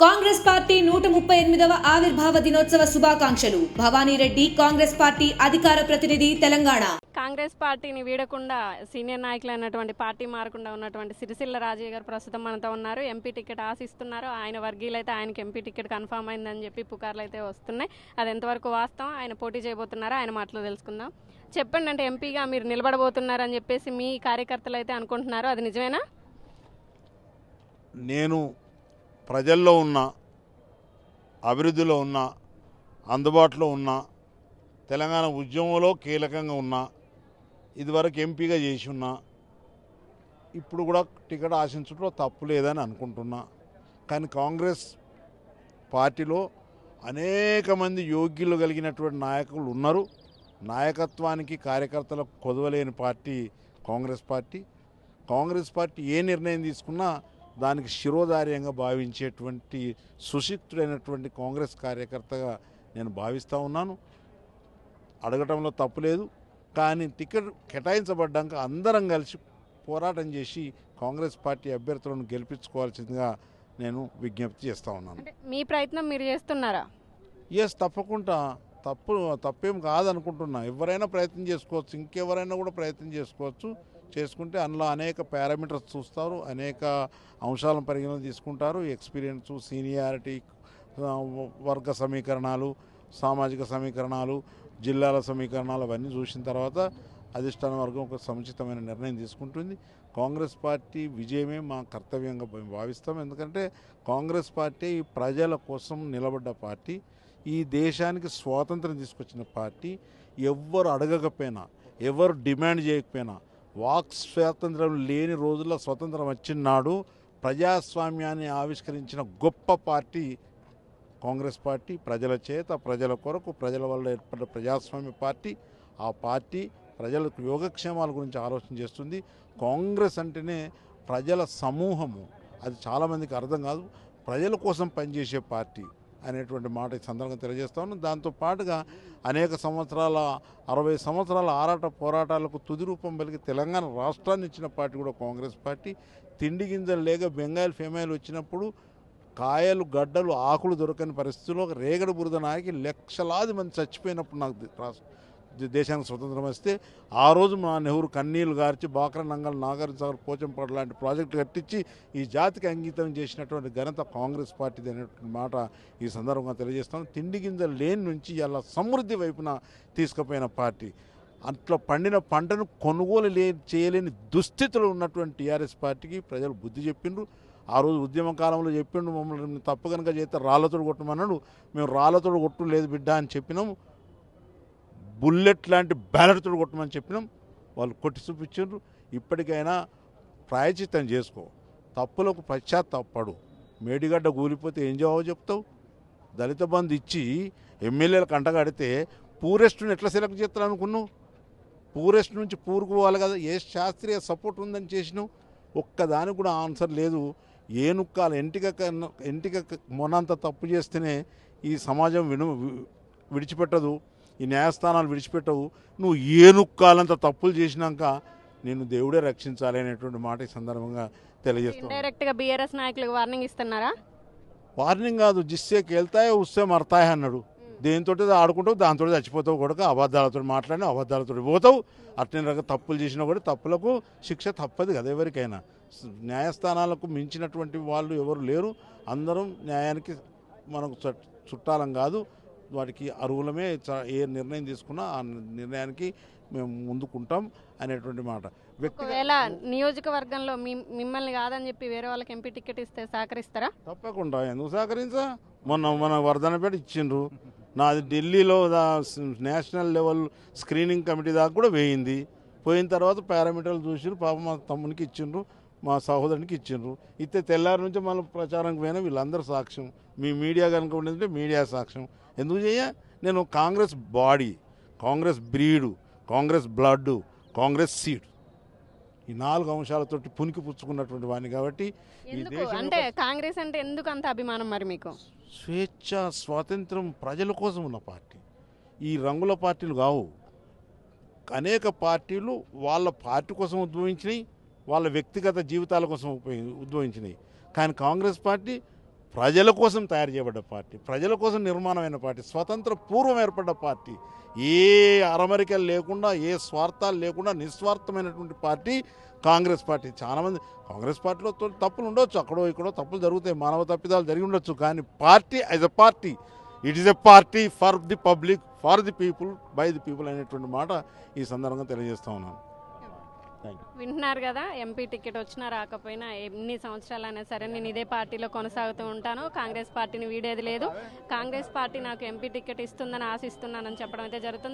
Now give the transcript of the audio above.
Congress party 138వ ఆవిర్భావ దినోత్సవ శుభాకాంక్షలు. భవానీరెడ్డి, కాంగ్రెస్ పార్టీ అధికార ప్రతినిధి, తెలంగాణ. కాంగ్రెస్ పార్టీని వీడకుండా సీనియర్ నాయకులైనటువంటి పార్టీ మారకుండా ఉన్నటువంటి సిరిసిల్ల రాజయ్య గారు ప్రస్తుతం మనతో ఉన్నారు. ఎంపీ టికెట్ ఆశిస్తున్నారు. ఆయన వర్గీయులైతే ఆయనకి ఎంపీ టికెట్ కన్ఫర్మ్ అయిందని చెప్పి పుకార్లు అయితే వస్తున్నాయి. అది ఎంతవరకు వాస్తవం, ఆయన పోటీ చేయబోతున్నారా, ఆయన మాటలు తెలుసుకుందాం. చెప్పండి, అంటే ఎంపీగా మీరు నిలబడబోతున్నారని చెప్పేసి మీ కార్యకర్తలు అయితే అనుకుంటున్నారు, అది నిజమేనా? నేను ప్రజల్లో ఉన్న, అభివృద్ధిలో ఉన్న, అందుబాటులో ఉన్న, తెలంగాణ ఉద్యమంలో కీలకంగా ఉన్న, ఇదివరకు ఎంపీగా చేసి ఉన్నా, ఇప్పుడు కూడా టికెట్ ఆశించడంలో తప్పు లేదని అనుకుంటున్నా. కానీ కాంగ్రెస్ పార్టీలో అనేక మంది యోగ్యులు కలిగినటువంటి నాయకులు ఉన్నారు. నాయకత్వానికి కార్యకర్తలకు కొదవలేని party Congress party. Congress party ఏ నిర్ణయం తీసుకున్నా దానికి శిరోధార్యంగా భావించేటువంటి సుశిక్తుడైనటువంటి కాంగ్రెస్ కార్యకర్తగా నేను భావిస్తూ ఉన్నాను. అడగటంలో తప్పులేదు. కానీ టికెట్ కేటాయించబడ్డాక అందరం కలిసి పోరాటం చేసి కాంగ్రెస్ పార్టీ అభ్యర్థులను గెలిపించుకోవాల్సిందిగా నేను విజ్ఞప్తి చేస్తూ ఉన్నాను. మీ ప్రయత్నం మీరు చేస్తున్నారా? తప్పకుండా తప్పేం కాదనుకుంటున్నా. ఎవరైనా ప్రయత్నం చేసుకోవచ్చు, ఇంకెవరైనా కూడా ప్రయత్నం చేసుకుంటే అందులో అనేక పారామీటర్స్ చూస్తారు, అనేక అంశాలను పరిగణన తీసుకుంటారు. ఎక్స్పీరియన్స్, సీనియారిటీ, వర్గ సమీకరణాలు, సామాజిక సమీకరణాలు, జిల్లాల సమీకరణాలు అవన్నీ చూసిన తర్వాత అధిష్టాన వర్గం ఒక సముచితమైన నిర్ణయం తీసుకుంటుంది. కాంగ్రెస్ పార్టీ విజయమే మా కర్తవ్యంగా భావిస్తాం. ఎందుకంటే కాంగ్రెస్ పార్టీ ప్రజల కోసం నిలబడ్డ పార్టీ, ఈ దేశానికి స్వాతంత్రం తీసుకొచ్చిన పార్టీ. ఎవ్వరు అడగకపోయినా, ఎవరు డిమాండ్ చేయకపోయినా, వాక్ స్వాతంత్రం లేని రోజుల్లో స్వతంత్రం వచ్చిన నాడు ప్రజాస్వామ్యాన్ని ఆవిష్కరించిన గొప్ప పార్టీ కాంగ్రెస్ పార్టీ. ప్రజల చేత, ప్రజల కొరకు, ప్రజల వల్ల ఏర్పడ్డ ప్రజాస్వామ్య పార్టీ. ఆ పార్టీ ప్రజలకు యోగక్షేమాల గురించి ఆలోచన చేస్తుంది. కాంగ్రెస్ అంటేనే ప్రజల సమూహము. అది చాలామందికి అర్థం కాదు. ప్రజల కోసం పనిచేసే పార్టీ అనేటువంటి మాట ఈ సందర్భంగా తెలియజేస్తా ఉన్నాను. దాంతోపాటుగా అనేక సంవత్సరాల, 60 సంవత్సరాల ఆరాట పోరాటాలకు తుది రూపం పలికి తెలంగాణ రాష్ట్రాన్ని ఇచ్చిన పార్టీ కూడా కాంగ్రెస్ పార్టీ. తిండి గింజలు లేక బెంగాల్ ఫెమైల్ వచ్చినప్పుడు కాయలు, గడ్డలు, ఆకులు దొరకని పరిస్థితుల్లో రేగడి బురద నాయకి లక్షలాది మంది చచ్చిపోయినప్పుడు నాకు దేశానికి స్వతంత్రం వస్తే ఆ రోజు మా నెహ్రూ కన్నీళ్లు గార్చి బాక్రా నంగల్, నాగార్జున సాగర్, పోచంపాడు లాంటి ప్రాజెక్టులు కట్టించి ఈ జాతికి అంకితం చేసినటువంటి ఘనత కాంగ్రెస్ పార్టీది అనేటువంటి మాట ఈ సందర్భంగా తెలియజేస్తాను. తిండి గింజలు లేని నుంచి ఇలా సమృద్ధి వైపున తీసుకుపోయిన పార్టీ. అట్లా పండిన పంటను కొనుగోలు చేయలేని దుస్థితిలో ఉన్నటువంటి టీఆర్ఎస్ పార్టీకి ప్రజలు బుద్ధి చెప్పిండ్రు. ఆ రోజు ఉద్యమ కాలంలో చెప్పిండు, మమ్మల్ని తప్పు కనుక చేస్తే రాళ్లతోడు కొట్టమన్నాడు. మేము రాళ్లతోడు కొట్టు లేదు బిడ్డ అని చెప్పినాము. బుల్లెట్ లాంటి బ్యాలెట్తో కొట్టమని చెప్పినాం. వాళ్ళు కొట్టి చూపించారు. ఇప్పటికైనా ప్రాయచిత్తం చేసుకో, తప్పులకు పశ్చాత్తాపడు. మేడిగడ్డ కూలిపోతే ఏం జవాబు చెప్తావు? దళిత బంధు ఇచ్చి ఎమ్మెల్యేలకు అంటగడితే పూరెస్ట్ని ఎట్లా సెలెక్ట్ చేస్తారు అనుకున్నావు? పూరెస్ట్ నుంచి పూరుకు పోవాలి కదా. ఏ శాస్త్రీయ సపోర్ట్ ఉందని చేసినావు? ఒక్కదానికి కూడా ఆన్సర్ లేదు. ఏనుక్కాల ఎంటిక మొనంత తప్పు చేస్తేనే ఈ సమాజం విడిచిపెట్టదు, ఈ న్యాయస్థానాలు విడిచిపెట్టవు. నువ్వు ఏనుక్కాలంత తప్పులు చేసినాక నేను దేవుడే రక్షించాలి అనేటువంటి మాట ఈ సందర్భంగా తెలియజేస్తాను. డైరెక్ట్గా బీఆర్ఎస్ నాయకులకు వార్నింగ్ ఇస్తున్నారా? వార్నింగ్ కాదు, జిస్సేకి వెళ్తాయో ఉస్సే మరతాయి అన్నాడు. దేనితో ఆడుకుంటావు, దాంతో చచ్చిపోతావు కూడా. అబద్ధాలతో మాట్లాడినా అబద్ధాలతో పోతావు. అట్నే రకం తప్పులు చేసినా కూడా తప్పులకు శిక్ష తప్పదు కదా ఎవరికైనా. న్యాయస్థానాలకు మించినటువంటి వాళ్ళు ఎవరు లేరు. అందరం న్యాయానికి మనకు చుట్టాలం కాదు, వాటికి అర్హులమే. ఏ నిర్ణయం తీసుకున్నా ఆ నిర్ణయానికి మేము ముందుకుంటాం అనేటువంటి మాట. ఒకవేళ నియోజకవర్గంలో మిమ్మల్ని కాదని చెప్పి వేరే వాళ్ళకి ఎంపీ టికెట్ ఇస్తే సహకరిస్తారా? తప్పకుండా. ఎందుకు సహకరించా? మన వర్ధనపేట ఇచ్చిండ్రు. నాది ఢిల్లీలో నేషనల్ లెవెల్ స్క్రీనింగ్ కమిటీ దాకా కూడా వేయింది. పోయిన తర్వాత పారామీటర్లు చూసి పాప మా తమ్మునికి ఇచ్చిండ్రు, మా సహోదరునికి ఇచ్చిండ్రు. ఇస్తే తెల్లారి నుంచి మనం ప్రచారంకి పోయినా వీళ్ళందరూ సాక్ష్యం. మీ మీడియా కనుక ఉండేదంటే మీడియా సాక్ష్యం. ఎందుకు నేను Congress body, Congress breed, Congress blood, Congress seed, ఈ 4 అంశాలతోటి పునికి పుచ్చుకున్నటువంటి వాడిని. కాబట్టి అంటే కాంగ్రెస్ అంటే ఎందుకు అంత అభిమానం మరి మీకు? స్వేచ్ఛ, స్వాతంత్రం, ప్రజల కోసం ఉన్న పార్టీ. ఈ రంగుల పార్టీలు కావు. అనేక పార్టీలు వాళ్ళ పార్టీ కోసం ఉద్భవించినాయి, వాళ్ళ వ్యక్తిగత జీవితాల కోసం ఉద్భవించినాయి. కానీ కాంగ్రెస్ పార్టీ ప్రజల కోసం తయారు చేయబడ్డ పార్టీ, ప్రజల కోసం నిర్మాణమైన పార్టీ, స్వతంత్ర పూర్వం ఏర్పడ్డ పార్టీ, ఏ అరమరికలు లేకుండా, ఏ స్వార్థాలు లేకుండా నిస్వార్థమైనటువంటి పార్టీ కాంగ్రెస్ పార్టీ. చాలామంది కాంగ్రెస్ పార్టీలో తప్పులు ఉండొచ్చు, అక్కడో ఇక్కడో తప్పులు జరుగుతాయి, మానవ తప్పిదాలు జరిగి ఉండొచ్చు, కానీ party as a party, it is a party for the public, for the people, by the people అనేటువంటి మాట ఈ సందర్భంగా తెలియజేస్తా ఉన్నాను. వింటున్నారు కదా, ఎంపీ టికెట్ వచ్చినా రాకపోయినా ఎన్ని సంవత్సరాలైనా సరే నేను ఇదే పార్టీలో కొనసాగుతూ ఉంటాను, కాంగ్రెస్ పార్టీని వీడేది లేదు, కాంగ్రెస్ పార్టీ నాకు ఎంపీ టికెట్ ఇస్తుందని ఆశిస్తున్నానని చెప్పడం అయితే జరుగుతుంది.